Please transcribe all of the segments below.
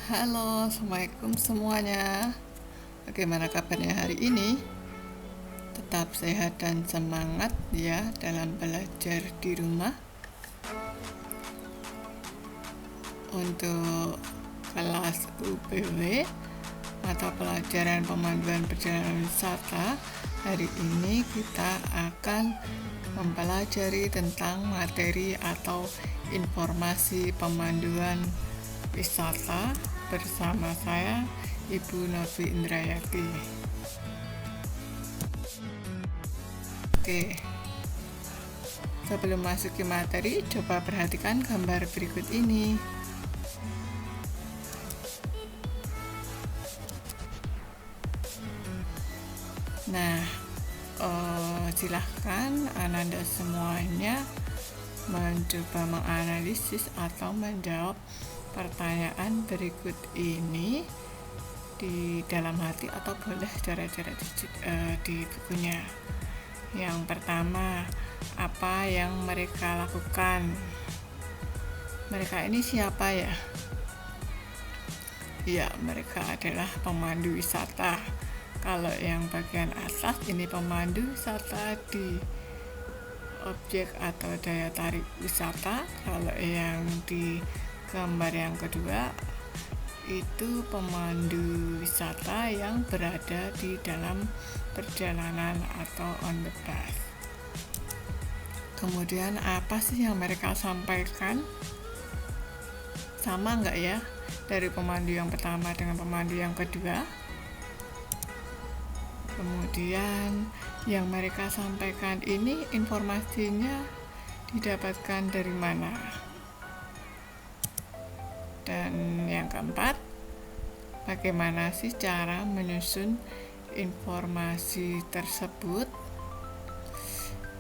Halo, assalamualaikum semuanya. Bagaimana kabarnya hari ini? Tetap sehat dan semangat ya dalam belajar di rumah. Untuk kelas UPW mata pelajaran pemanduan perjalanan wisata, hari ini kita akan mempelajari tentang materi atau informasi pemanduan wisata bersama saya, Ibu Novi Indrayati. Oke, sebelum masuk ke materi, coba perhatikan gambar berikut ini. Nah, silahkan Ananda semuanya mencoba menganalisis atau menjawab pertanyaan berikut ini di dalam hati atau boleh coret-coret di bukunya. Yang pertama, apa yang mereka lakukan? Mereka ini siapa ya? Ya, mereka adalah pemandu wisata. Kalau yang bagian atas ini pemandu wisata di objek atau daya tarik wisata. Kalau yang di gambar yang kedua itu pemandu wisata yang berada di dalam perjalanan atau on the bus. Kemudian apa sih yang mereka sampaikan? Sama nggak ya dari pemandu yang pertama dengan pemandu yang kedua? Kemudian yang mereka sampaikan ini informasinya didapatkan dari mana? Dan yang keempat, bagaimana sih cara menyusun informasi tersebut?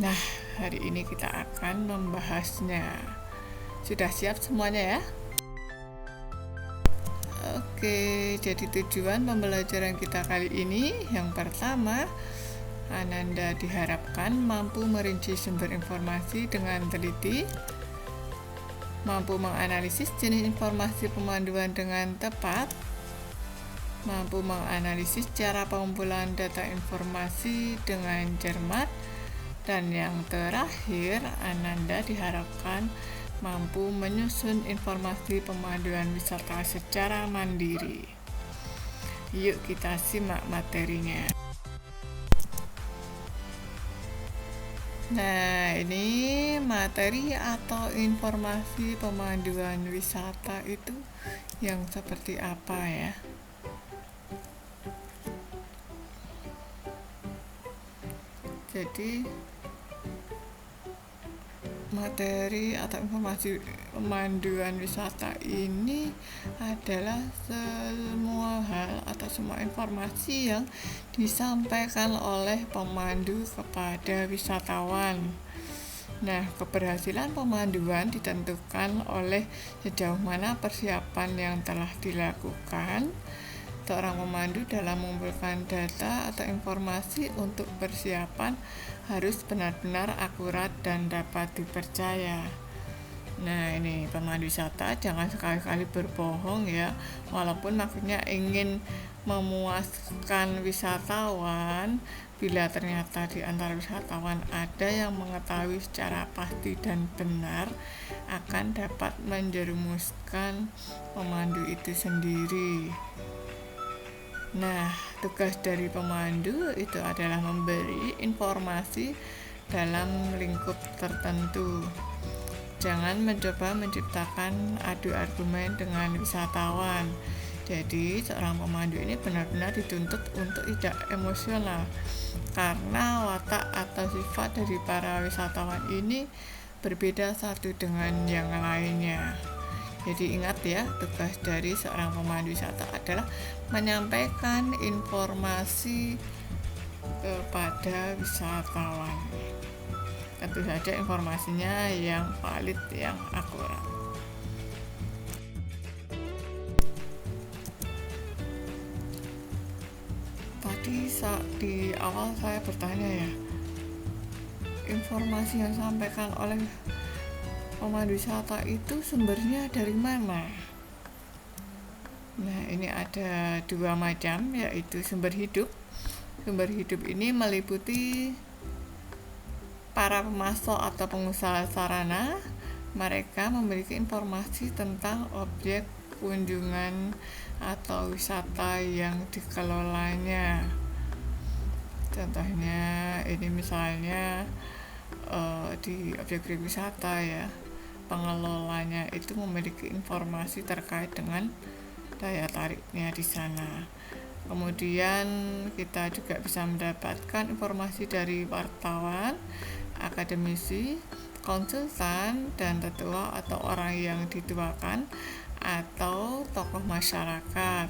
Nah, hari ini kita akan membahasnya. Sudah siap semuanya ya? Oke, jadi tujuan pembelajaran kita kali ini yang pertama, Ananda diharapkan mampu merinci sumber informasi dengan teliti, mampu menganalisis jenis informasi pemanduan dengan tepat, mampu menganalisis cara pengumpulan data informasi dengan cermat, dan yang terakhir, Ananda diharapkan mampu menyusun informasi pemanduan wisata secara mandiri. Yuk kita simak materinya. Nah, ini materi atau informasi pemanduan wisata itu yang seperti apa ya? Jadi materi atau informasi pemanduan wisata ini adalah semua hal atau semua informasi yang disampaikan oleh pemandu kepada wisatawan. Nah, keberhasilan pemanduan ditentukan oleh sejauh mana persiapan yang telah dilakukan seorang pemandu dalam mengumpulkan data atau informasi untuk persiapan harus benar-benar akurat dan dapat dipercaya. Nah, ini pemandu wisata jangan sekali-kali berbohong ya, walaupun maksudnya ingin memuaskan wisatawan. Bila ternyata di antara wisatawan ada yang mengetahui secara pasti dan benar, akan dapat menjerumuskan pemandu itu sendiri. Nah, tugas dari pemandu itu adalah memberi informasi dalam lingkup tertentu. Jangan mencoba menciptakan adu argumen dengan wisatawan. Jadi, seorang pemandu ini benar-benar dituntut untuk tidak emosional, karena watak atau sifat dari para wisatawan ini berbeda satu dengan yang lainnya. Jadi ingat ya, tugas dari seorang pemandu wisata adalah menyampaikan informasi kepada wisatawan. Tentu saja informasinya yang valid, yang akurat. Tadi di awal saya bertanya ya, informasi yang disampaikan oleh pemandu wisata itu sumbernya dari mana? Nah, ini ada dua macam, yaitu sumber hidup. Sumber hidup ini meliputi para pemasok atau pengusaha sarana. Mereka memiliki informasi tentang objek kunjungan atau wisata yang dikelolanya. Contohnya ini misalnya di objek wisata ya, pengelolanya itu memiliki informasi terkait dengan daya tariknya di sana. Kemudian kita juga bisa mendapatkan informasi dari wartawan, akademisi, konsultan, dan tetua atau orang yang dituakan atau tokoh masyarakat.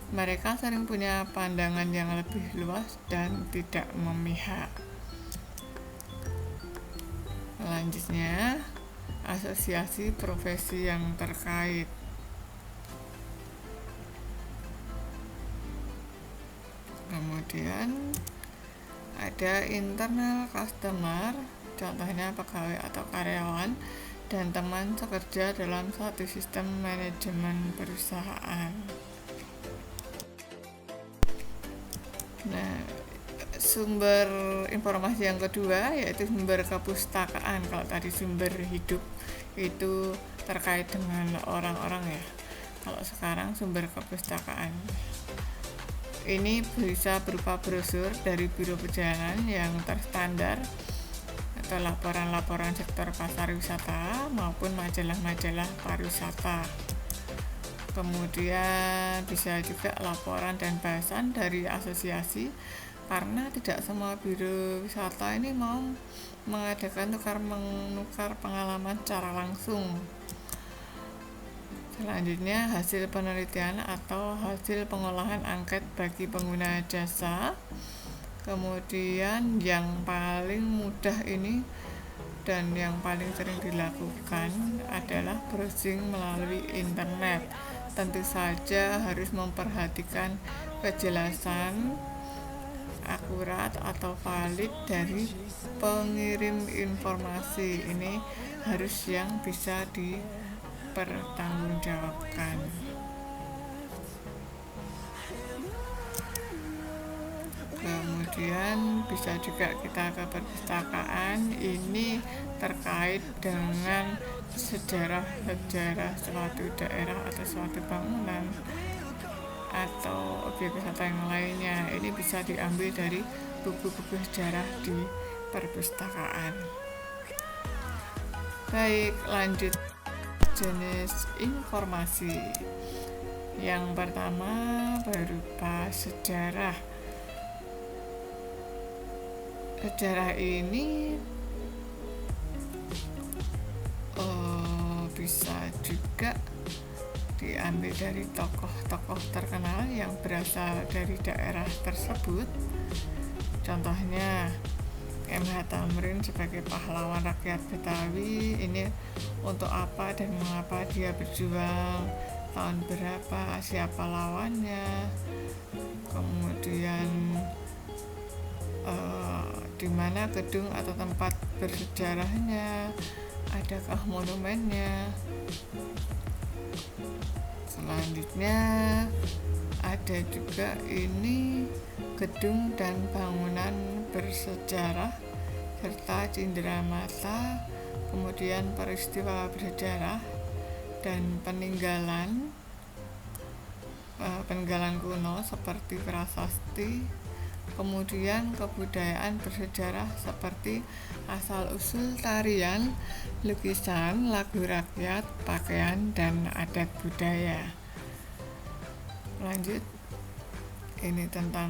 Mereka sering punya pandangan yang lebih luas dan tidak memihak. Selanjutnya, asosiasi profesi yang terkait. Kemudian ada internal customer, contohnya pegawai atau karyawan dan teman sekerja dalam suatu sistem manajemen perusahaan. Nah, sumber informasi yang kedua yaitu sumber kepustakaan. Kalau tadi sumber hidup itu terkait dengan orang-orang ya, kalau sekarang sumber kepustakaan ini bisa berupa brosur dari biro perjalanan yang terstandar atau laporan-laporan sektor pasar wisata maupun majalah-majalah pariwisata. Kemudian bisa juga laporan dan bahasan dari asosiasi, karena tidak semua biro wisata ini mau mengadakan tukar-menukar pengalaman secara langsung. Selanjutnya, hasil penelitian atau hasil pengolahan angket bagi pengguna jasa. Kemudian yang paling mudah ini dan yang paling sering dilakukan adalah browsing melalui internet. Tentu saja harus memperhatikan kejelasan, akurat atau valid dari pengirim informasi. Ini harus yang bisa dipertanggungjawabkan. Kemudian bisa juga kita ke perpustakaan, ini terkait dengan sejarah suatu daerah atau suatu bangunan atau objek wisata yang lainnya. Ini bisa diambil dari buku-buku sejarah di perpustakaan. Baik, lanjut jenis informasi. Yang pertama berupa sejarah. Sejarah ini bisa juga diambil dari tokoh-tokoh terkenal yang berasal dari daerah tersebut. Contohnya M.H. Thamrin sebagai pahlawan rakyat Betawi, ini untuk apa dan mengapa dia berjuang, tahun berapa, siapa lawannya, kemudian di mana gedung atau tempat bersejarahnya, adakah monumennya. Selanjutnya ada juga ini gedung dan bangunan bersejarah serta cenderamata, kemudian peristiwa bersejarah dan peninggalan kuno seperti prasasti. Kemudian kebudayaan bersejarah seperti asal-usul tarian, lukisan, lagu rakyat, pakaian, dan adat budaya. Lanjut, ini tentang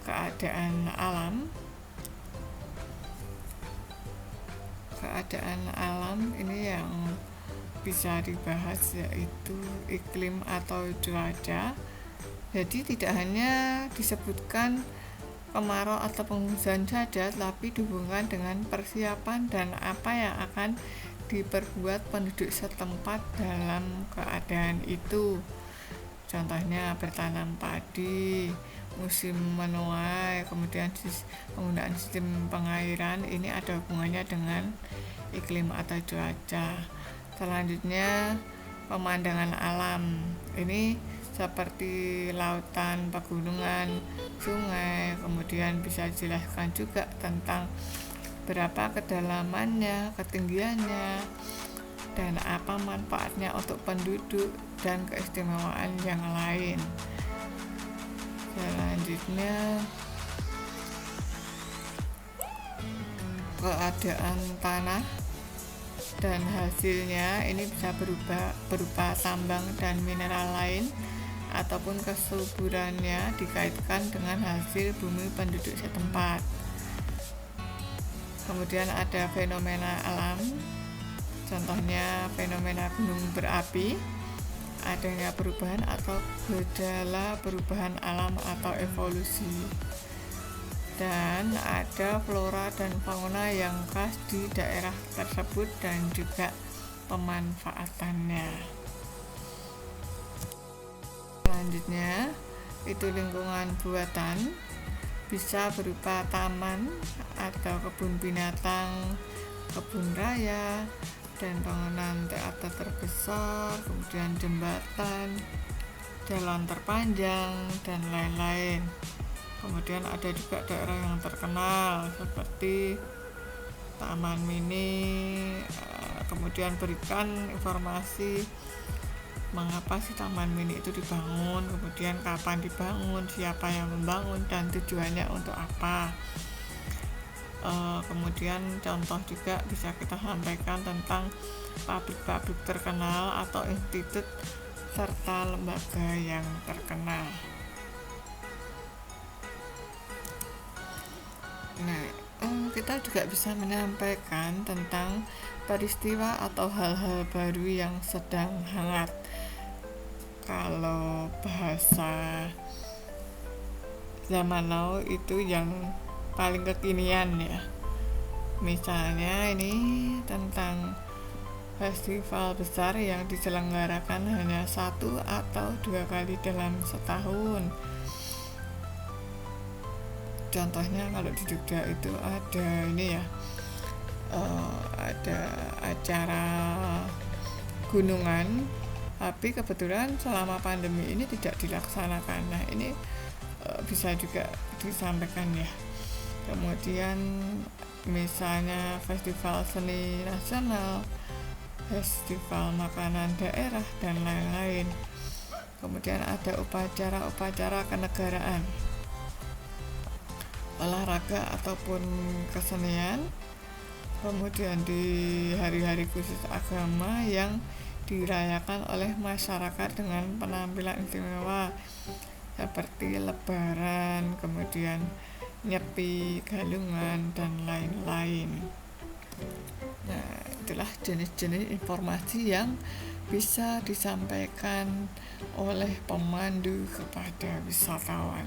keadaan alam. Keadaan alam ini yang bisa dibahas yaitu iklim atau cuaca. Jadi tidak hanya disebutkan kemarau atau penghujan saja, tapi dihubungkan dengan persiapan dan apa yang akan diperbuat penduduk setempat dalam keadaan itu. Contohnya bertanam padi, musim menuai, kemudian penggunaan sistem pengairan, ini ada hubungannya dengan iklim atau cuaca. Selanjutnya pemandangan alam, ini seperti lautan, pegunungan, sungai. Kemudian bisa dijelaskan juga tentang berapa kedalamannya, ketinggiannya, dan apa manfaatnya untuk penduduk dan keistimewaan yang lain. Selanjutnya, keadaan tanah dan hasilnya ini bisa berupa tambang dan mineral lain, ataupun kesuburannya dikaitkan dengan hasil bumi penduduk setempat. Kemudian ada fenomena alam, contohnya fenomena gunung berapi, adanya perubahan atau gejala perubahan alam atau evolusi, dan ada flora dan fauna yang khas di daerah tersebut dan juga pemanfaatannya. Selanjutnya, itu lingkungan buatan, bisa berupa taman atau kebun binatang, kebun raya, dan bangunan teater terbesar, kemudian jembatan, jalan terpanjang, dan lain-lain. Kemudian ada juga daerah yang terkenal seperti Taman Mini. Kemudian berikan informasi mengapa si Taman Mini itu dibangun, kemudian kapan dibangun, siapa yang membangun, dan tujuannya untuk apa. Kemudian contoh juga bisa kita sampaikan tentang pabrik-pabrik terkenal atau institut serta lembaga yang terkenal. Nah, kita juga bisa menyampaikan tentang peristiwa atau hal-hal baru yang sedang hangat. Kalau bahasa zaman now itu yang paling kekinian ya. Misalnya ini tentang festival besar yang diselenggarakan hanya 1 atau 2 kali dalam setahun. Contohnya kalau di Jogja itu ada ini ya, ada acara gunungan, tapi kebetulan selama pandemi ini tidak dilaksanakan. Nah, ini bisa juga disampaikan ya. Kemudian misalnya festival seni nasional, festival makanan daerah, dan lain-lain. Kemudian ada upacara-upacara kenegaraan, olahraga ataupun kesenian. Kemudian di hari-hari khusus agama yang dirayakan oleh masyarakat dengan penampilan istimewa seperti lebaran, kemudian nyepi, galungan, dan lain-lain. Nah, itulah jenis-jenis informasi yang bisa disampaikan oleh pemandu kepada wisatawan.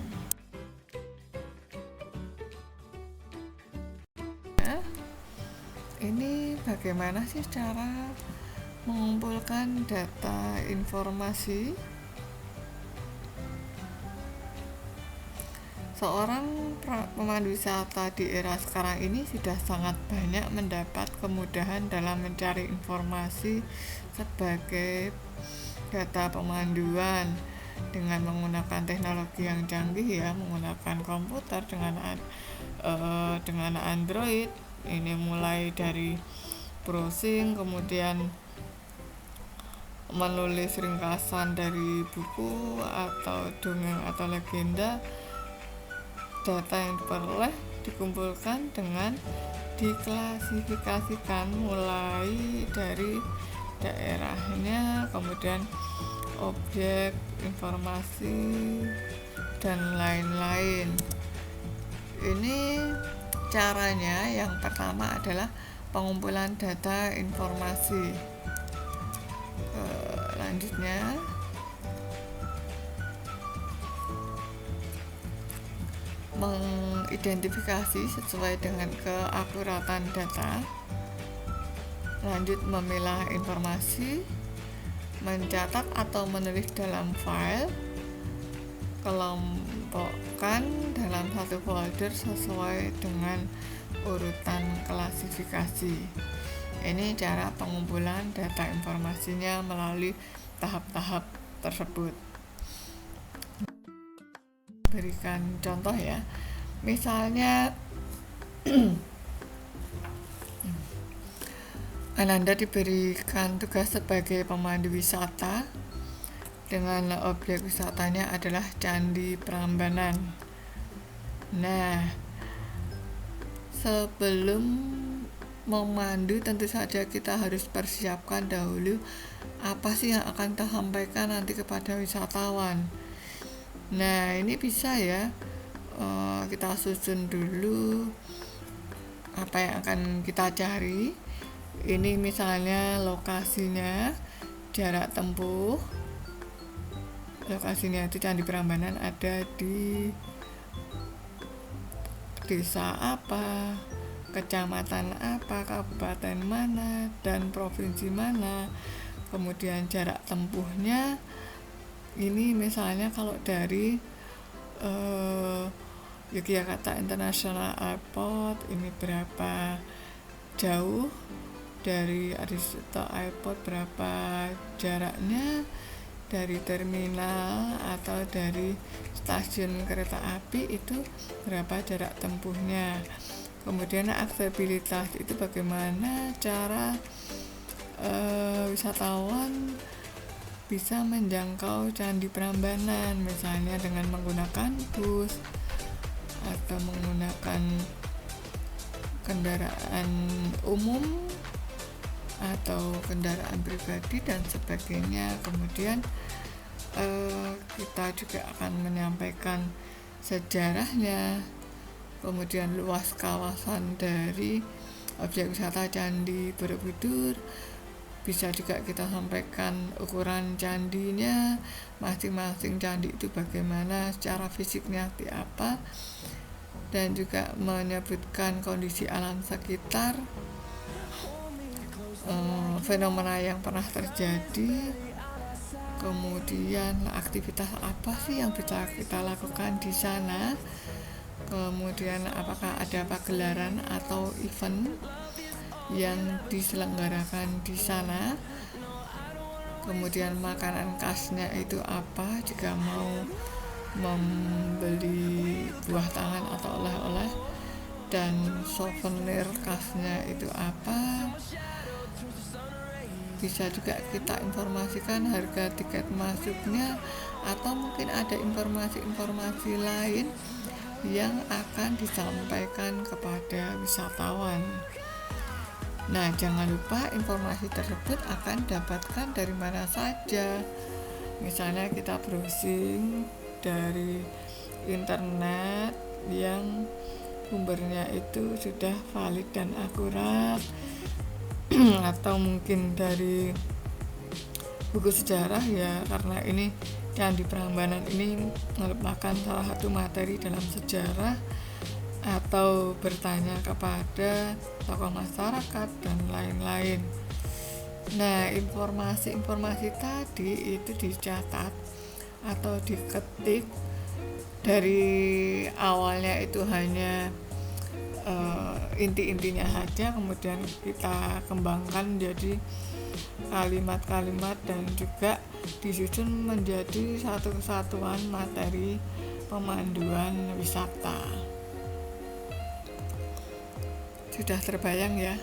Nah, ini bagaimana sih cara mengumpulkan data informasi? Seorang pemandu wisata di era sekarang ini sudah sangat banyak mendapat kemudahan dalam mencari informasi sebagai data pemanduan dengan menggunakan teknologi yang canggih ya, menggunakan komputer dengan Android. Ini mulai dari browsing, kemudian menulis ringkasan dari buku atau dongeng atau legenda. Data yang diperoleh dikumpulkan dengan diklasifikasikan mulai dari daerahnya, kemudian objek, informasi, dan lain-lain. Ini caranya. Yang pertama adalah pengumpulan data informasi. Selanjutnya mengidentifikasi sesuai dengan keakuratan data. Lanjut memilah informasi, mencatat atau menulis dalam file, kelompokkan dalam satu folder sesuai dengan urutan klasifikasi. Ini cara pengumpulan data informasinya melalui tahap-tahap tersebut. berikan contoh ya. Misalnya Ananda diberikan tugas sebagai pemandu wisata dengan objek wisatanya adalah Candi Prambanan. Nah, sebelum memandu tentu saja kita harus persiapkan dahulu apa sih yang akan kita sampaikan nanti kepada wisatawan. Nah, ini bisa ya, kita susun dulu apa yang akan kita cari. Ini misalnya lokasinya, jarak tempuh. Lokasinya itu Candi Prambanan ada di desa apa, kecamatan apa, kabupaten mana, dan provinsi mana. Kemudian jarak tempuhnya ini misalnya kalau dari Yogyakarta International Airport ini berapa jauh, dari Adisucipto Airport berapa jaraknya, dari terminal atau dari stasiun kereta api itu berapa jarak tempuhnya. Kemudian aksesibilitas itu bagaimana cara wisatawan bisa menjangkau Candi Prambanan, misalnya dengan menggunakan bus atau menggunakan kendaraan umum atau kendaraan pribadi dan sebagainya. Kemudian kita juga akan menyampaikan sejarahnya, kemudian luas kawasan dari objek wisata Candi Borobudur. Bisa juga kita sampaikan ukuran candinya, masing-masing candi itu bagaimana secara fisiknya seperti apa, dan juga menyebutkan kondisi alam sekitar, fenomena yang pernah terjadi, kemudian aktivitas apa sih yang bisa kita lakukan di sana, kemudian apakah ada pagelaran atau event yang diselenggarakan di sana, kemudian makanan khasnya itu apa jika mau membeli buah tangan atau oleh-oleh, dan souvenir khasnya itu apa. Bisa juga kita informasikan harga tiket masuknya, atau mungkin ada informasi-informasi lain yang akan disampaikan kepada wisatawan. Nah, jangan lupa informasi tersebut akan dapatkan dari mana saja. Misalnya kita browsing dari internet yang sumbernya itu sudah valid dan akurat, atau mungkin dari buku sejarah ya, karena ini Candi Prambanan ini merupakan salah satu materi dalam sejarah, atau bertanya kepada tokoh masyarakat dan lain-lain. Nah, informasi-informasi tadi itu dicatat atau diketik. Dari awalnya itu hanya inti-intinya saja, kemudian kita kembangkan menjadi kalimat-kalimat dan juga disusun menjadi satu kesatuan materi pemanduan wisata. Sudah terbayang ya.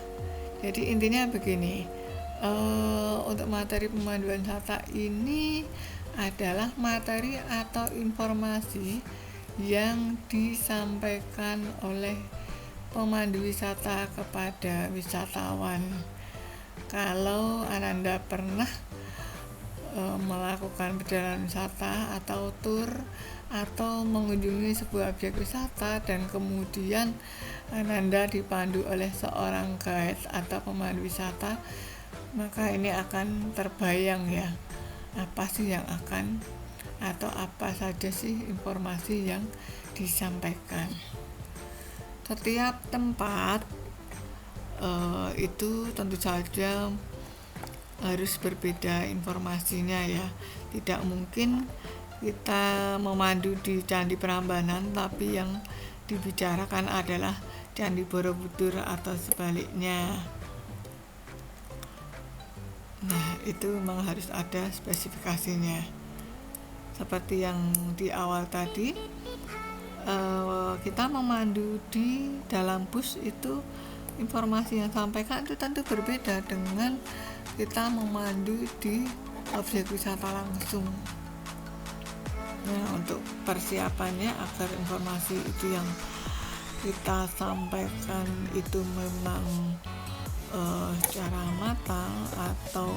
Jadi intinya begini, untuk materi pemanduan wisata ini adalah materi atau informasi yang disampaikan oleh pemandu wisata kepada wisatawan. Kalau Ananda pernah melakukan perjalanan wisata atau tur, atau mengunjungi sebuah objek wisata dan kemudian Ananda dipandu oleh seorang guide atau pemandu wisata, maka ini akan terbayang ya, apa sih yang akan, atau apa saja sih informasi yang disampaikan. Setiap tempat itu tentu saja harus berbeda informasinya ya. Tidak mungkin kita memandu di Candi Prambanan tapi yang dibicarakan adalah Candi Borobudur atau sebaliknya. Nah, itu memang harus ada spesifikasinya. Seperti yang di awal tadi, kita memandu di dalam bus itu informasi yang disampaikan itu tentu berbeda dengan kita memandu di objek wisata langsung. Nah, untuk persiapannya agar informasi itu yang kita sampaikan itu memang secara matang atau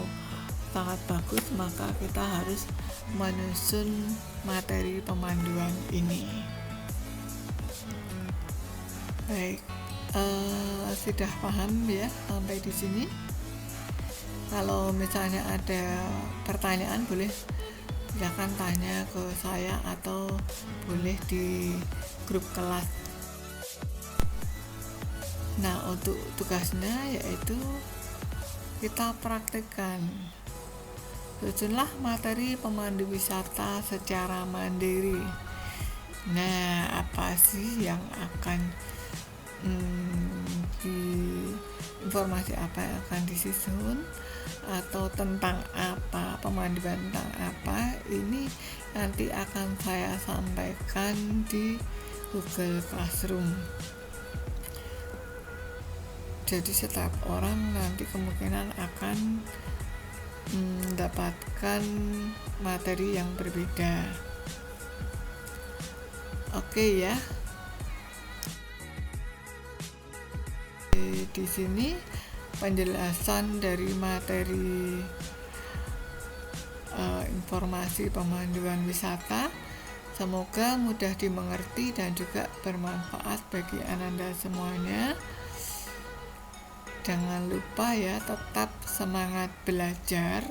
sangat bagus, maka kita harus menyusun materi pemanduan ini. Baik, sudah paham ya sampai di sini? Kalau misalnya ada pertanyaan boleh silakan tanya ke saya atau boleh di grup kelas. Nah, untuk tugasnya yaitu kita praktekkan. Susunlah materi pemandu wisata secara mandiri. Nah, apa sih yang akan informasi apa yang akan disusun atau tentang apa, pemanduan tentang apa, ini nanti akan saya sampaikan di Google Classroom. Jadi setiap orang nanti kemungkinan akan mendapatkan materi yang berbeda. Oke ya. Di sini penjelasan dari materi informasi pemanduan wisata. Semoga mudah dimengerti dan juga bermanfaat bagi Ananda semuanya. Jangan lupa ya, tetap semangat belajar,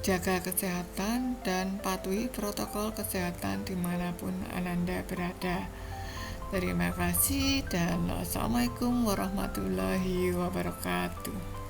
jaga kesehatan dan patuhi protokol kesehatan dimanapun Ananda berada. Terima kasih dan Assalamualaikum warahmatullahi wabarakatuh.